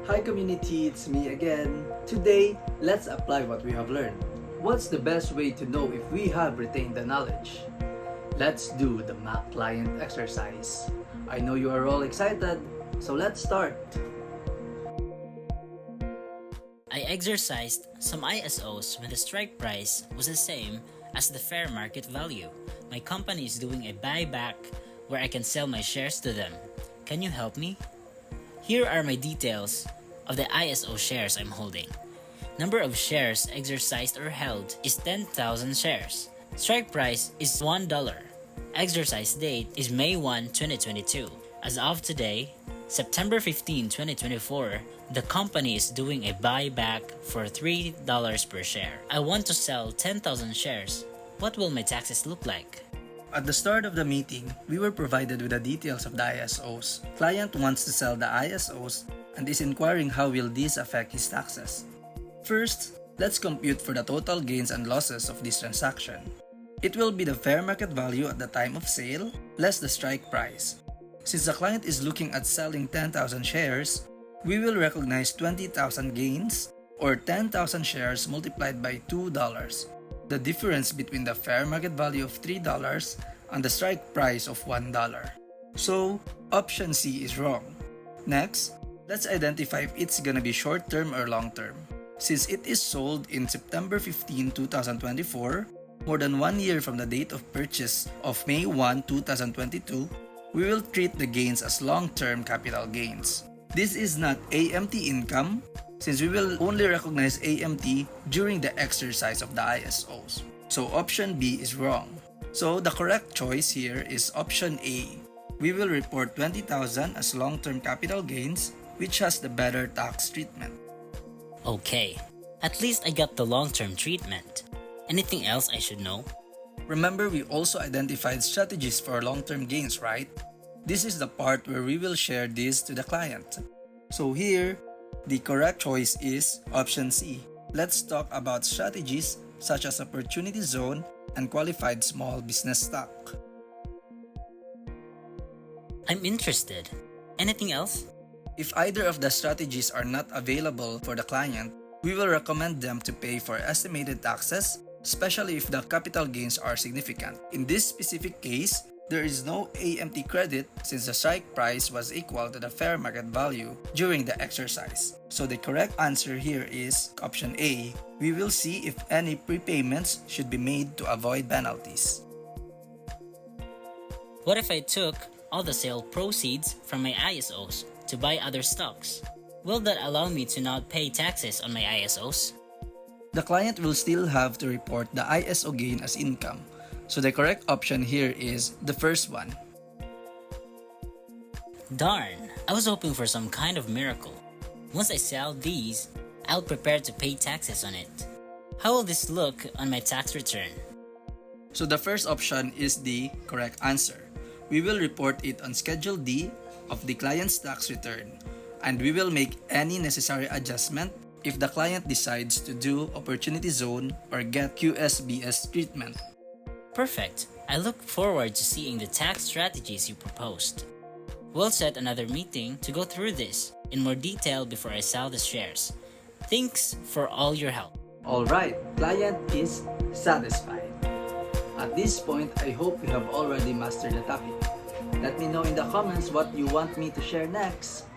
Hi community, it's me again. Today, let's apply what we have learned. What's the best way to know if we have retained the knowledge? Let's do the mock client exercise. I know you are all excited, so let's start. I exercised some ISOs when the strike price was the same as the fair market value. My company is doing a buyback where I can sell my shares to them. Can you help me? Here are my details of the ISO shares I'm holding. Number of shares exercised or held is 10,000 shares. Strike price is $1. Exercise date is May 1, 2022. As of today, September 15, 2024, the company is doing a buyback for $3 per share. I want to sell 10,000 shares. What will my taxes look like? At the start of the meeting, we were provided with the details of the ISOs. Client wants to sell the ISOs and is inquiring how will this affect his taxes. First, let's compute for the total gains and losses of this transaction. It will be the fair market value at the time of sale less the strike price. Since the client is looking at selling 10,000 shares, we will recognize 20,000 gains or 10,000 shares multiplied by $2. The difference between the fair market value of $3 and the strike price of $1. So, option C is wrong. Next, let's identify if it's gonna be short-term or long-term. Since it is sold in September 15, 2024, more than 1 year from the date of purchase of May 1, 2022, we will treat the gains as long-term capital gains. This is not AMT income, since we will only recognize AMT during the exercise of the ISOs. So option B is wrong. So the correct choice here is option A. We will report 20,000 as long-term capital gains, which has the better tax treatment. Okay, at least I got the long-term treatment. Anything else I should know? Remember, we also identified strategies for long-term gains, right? This is the part where we will share this to the client. So here, the correct choice is option C. Let's talk about strategies such as opportunity zone and qualified small business stock. I'm interested. Anything else? If either of the strategies are not available for the client, we will recommend them to pay for estimated taxes, especially if the capital gains are significant. In this specific case, there is no AMT credit since the strike price was equal to the fair market value during the exercise. So the correct answer here is option A. We will see if any prepayments should be made to avoid penalties. What if I took all the sale proceeds from my ISOs to buy other stocks? Will that allow me to not pay taxes on my ISOs? The client will still have to report the ISO gain as income. So the correct option here is the first one. Darn, I was hoping for some kind of miracle. Once I sell these, I'll prepare to pay taxes on it. How will this look on my tax return? So the first option is the correct answer. We will report it on Schedule D of the client's tax return, and we will make any necessary adjustment if the client decides to do opportunity zone or get QSBS treatment. Perfect. I look forward to seeing the tax strategies you proposed. We'll set another meeting to go through this in more detail before I sell the shares. Thanks for all your help. Alright, client is satisfied. At this point, I hope you have already mastered the topic. Let me know in the comments what you want me to share next.